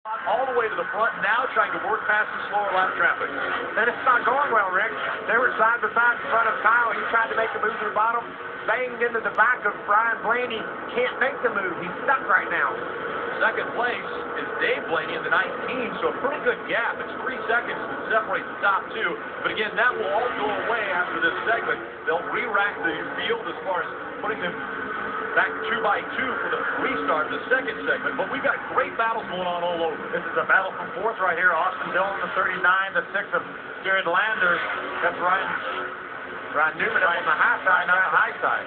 all the way to the front, now trying to work past the slower lap traffic. And it's not going well, Rick. They were side by side in front of Kyle. He tried to make the move to the bottom, banged into the back of Brian Blaney. Can't make the move. He's stuck right now. Second place is Dave Blaney in the 19, so a pretty good gap. It's 3 seconds that separates the top two. But again, that will all go away after this segment. They'll re-rack the field as far as putting them back 2 by 2 for the restart of the second segment. But we've got great battles going on all over. This is a battle for fourth right here. Austin Dillon, the 39, the 6 of Jared Landers. That's Ryan Newman up on the high side, not the high side.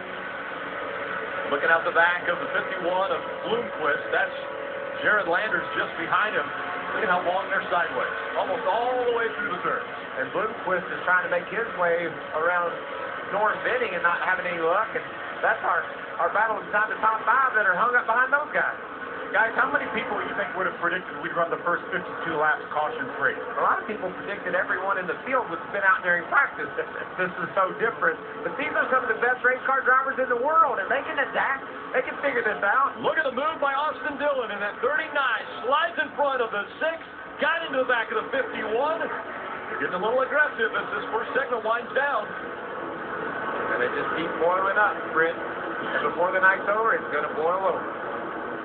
Looking out the back of the 51 of Bloomquist, that's Jared Landers just behind him. Look at how long they're sideways. Almost all the way through the turns. And Bloomquist is trying to make his way around Norm Benning and not having any luck. And that's our battle inside the top 5 that are hung up behind those guys. Guys, how many people you think would have predicted we'd run the first 52 laps caution-free? A lot of people predicted everyone in the field would spin out there in practice. This is so different. But these are some of the best race car drivers in the world, and they can adapt. They can figure this out. Look at the move by Austin Dillon, and that 39 slides in front of the 6, got into the back of the 51. They're getting a little aggressive as this first segment winds down. And they just keep boiling up, Britt. And before the night's over, it's going to boil over.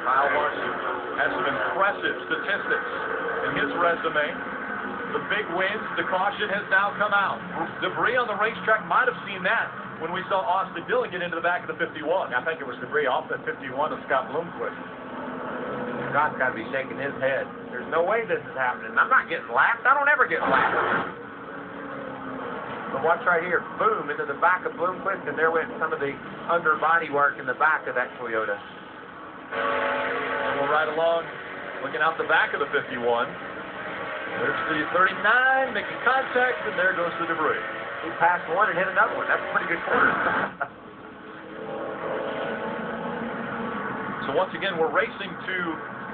Kyle Larson has some impressive statistics in his resume. The big wins, the caution has now come out. Debris on the racetrack might have seen that when we saw Austin Dillon get into the back of the 51. I think it was debris off the 51 of Scott Bloomquist. Scott's got to be shaking his head. There's no way this is happening. I'm not getting lapped. I don't ever get lapped. But watch right here. Boom, into the back of Bloomquist, and there went some of the underbody work in the back of that Toyota. And we'll ride along, looking out the back of the 51. There's the 39 making contact, and there goes the debris. He passed one and hit another one. That's a pretty good quarter. So once again, we're racing to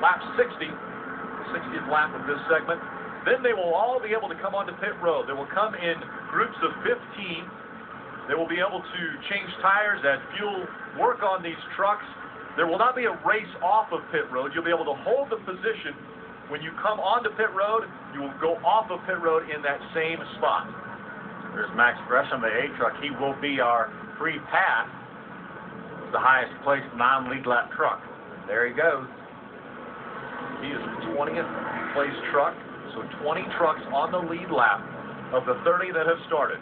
lap 60, the 60th lap of this segment. Then they will all be able to come onto pit road. They will come in groups of 15. They will be able to change tires, add fuel, work on these trucks. There will not be a race off of pit road. You'll be able to hold the position. When you come onto pit road, you will go off of pit road in that same spot. There's Max Gresham, the A truck. He will be our free pass, the highest placed non-lead lap truck. There he goes. He is the 20th place truck, so 20 trucks on the lead lap of the 30 that have started.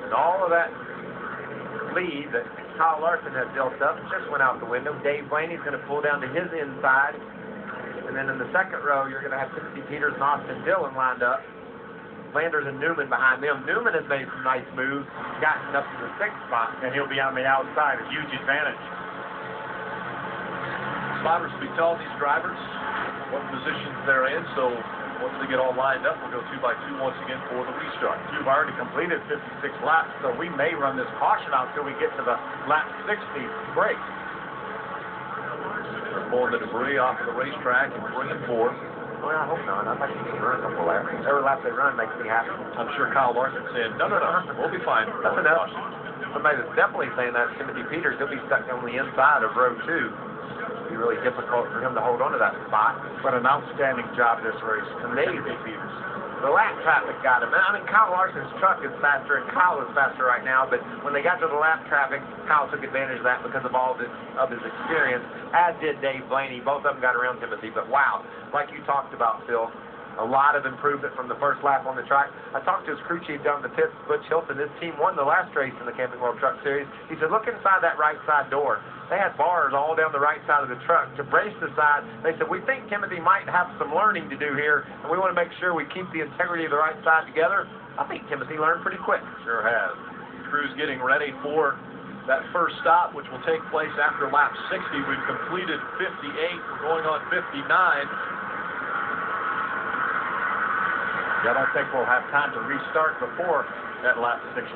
And all of that lead that Kyle Larson has built up just went out the window. Dave Blaney's going to pull down to his inside. And then in the second row, you're going to have Timothy Peters and Austin Dillon lined up. Landers and Newman behind them. Newman has made some nice moves, gotten up to the 6th spot. And he'll be on the outside, a huge advantage. Spotters will be telling these drivers what positions they're in, so once they get all lined up, we'll go 2 by 2 once again for the restart. You've already completed 56 laps, so we may run this caution out until we get to the lap 60 break. They're pulling the debris off of the racetrack and bringing forth. Well, I hope not. I'd like to see run a couple laps. Every lap they run makes me happy. I'm sure Kyle Larson said, no, we'll be fine. That's enough. Somebody that's definitely saying that is Timothy Peters. He'll be stuck on the inside of row 2. It'll be really difficult for him to hold on to that spot. But an outstanding job this race. Amazing. Peters. The lap traffic got him. I mean, Kyle Larson's truck is faster, and Kyle is faster right now, but when they got to the lap traffic, Kyle took advantage of that because of all of his experience, as did Dave Blaney. Both of them got around Timothy, but wow, like you talked about, Phil, a lot of improvement from the first lap on the track. I talked to his crew chief down in the pits, Butch Hilton. His team won the last race in the Camping World Truck Series. He said, look inside that right side door. They had bars all down the right side of the truck to brace the side. They said, we think Timothy might have some learning to do here, and we want to make sure we keep the integrity of the right side together. I think Timothy learned pretty quick. Sure has. Crew's getting ready for that first stop, which will take place after lap 60. We've completed 58. We're going on 59. I don't think we'll have time to restart before that lap 60.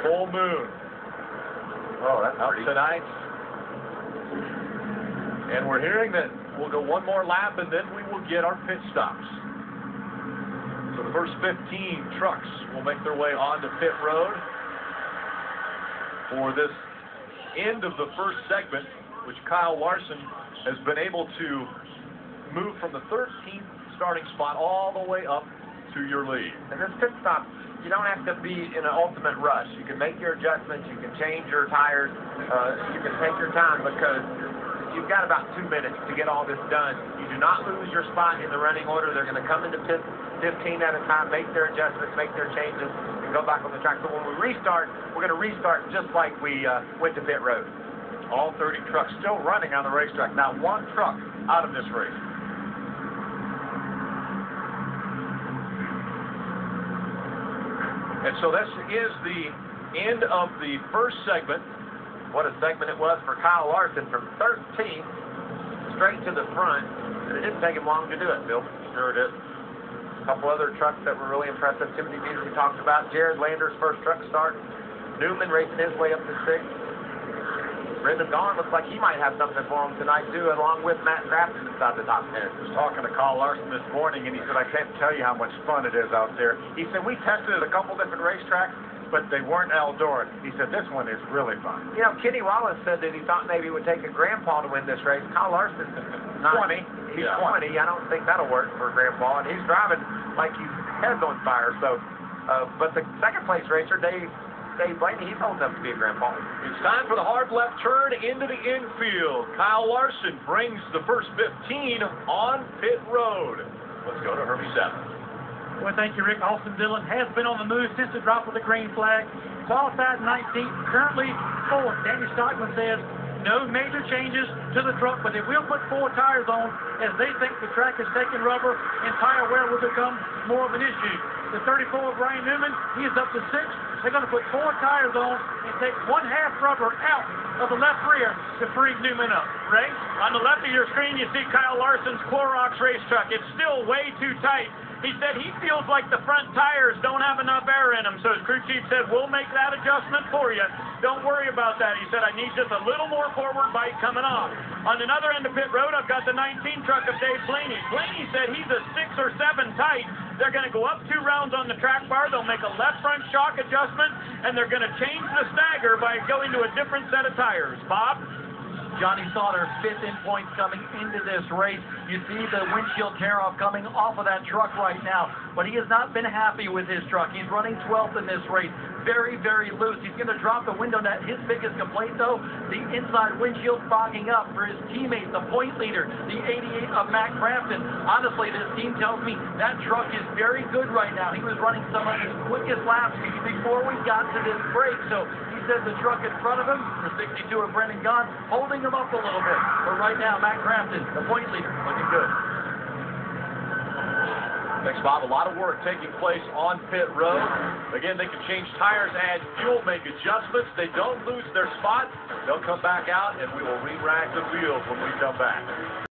Full moon. Oh, that's out tonight. And we're hearing that we'll go one more lap and then we will get our pit stops. So the first 15 trucks will make their way onto pit road for this end of the first segment which Kyle Larson has been able to move from the 13th starting spot all the way up to your lead. And this pit stop, you don't have to be in an ultimate rush. You can make your adjustments, you can change your tires, you can take your time because you've got about 2 minutes to get all this done. You do not lose your spot in the running order. They're going to come into pit 15 at a time, make their adjustments, make their changes, and go back on the track. So when we restart, we're going to restart just like we went to pit road. All 30 trucks still running on the racetrack. Not one truck out of this race. And so this is the end of the first segment. What a segment it was for Kyle Larson from 13th straight to the front. And it didn't take him long to do it, Bill. Sure it is. A couple other trucks that were really impressive. Timothy Beasley talked about. Jared Lander's first truck start. Newman racing his way up to 6th. Brendan Gaughan looks like he might have something for him tonight, too, along with Matt Crafton inside the top 10. I was talking to Kyle Larson this morning, and he said, I can't tell you how much fun it is out there. He said, we tested at a couple different racetracks, but they weren't Eldora. He said, this one is really fun. You know, Kenny Wallace said that he thought maybe it would take a grandpa to win this race. Kyle Larson's not 20. He's Yeah. 20. I don't think that'll work for grandpa. And he's driving like his head's on fire. So, but the second place racer, Dave Blaney, he's old enough to be a grandpa. It's time for the hard left turn into the infield. Kyle Larson brings the first 15 on pit road. Let's go to Herbie 7. Well, thank you, Rick. Austin Dillon has been on the move since the drop of the green flag. Qualified 19th, currently 4th. Danny Stockman says no major changes to the truck, but they will put 4 tires on as they think the track is taking rubber and tire wear will become more of an issue. The 34 of Brian Newman, he is up to 6th. They're going to put 4 tires on and take 1/2 rubber out of the left rear to free Newman up. Ray? On the left of your screen, you see Kyle Larson's Clorox race truck. It's still way too tight. He said he feels like the front tires don't have enough air in them. So his crew chief said, we'll make that adjustment for you. Don't worry about that. He said, I need just a little more forward bite coming off. On another end of pit road, I've got the 19 truck of Dave Blaney. Blaney said he's a 6 or 7 tight. They're going to go up 2 rounds on the track bar. They'll make a left front shock adjustment, and they're going to change the stagger by going to a different set of tires. Bob? Johnny Sauter, 5th in points coming into this race. You see the windshield tear-off coming off of that truck right now, but he has not been happy with his truck. He's running 12th in this race. Very, very loose. He's going to drop the window net. His biggest complaint, though, the inside windshield fogging up for his teammate, the point leader, the 88 of Matt Crafton. Honestly, this team tells me that truck is very good right now. He was running some of his quickest laps before we got to this break, so he said the truck in front of him, the 62 of Brendan Gaughan, holding him up a little bit. But right now, Matt Crafton, the point leader, looking good. Thanks, Bob. A lot of work taking place on pit road. Again, they can change tires, add fuel, make adjustments. They don't lose their spot. They'll come back out, and we will re-rack the wheels when we come back.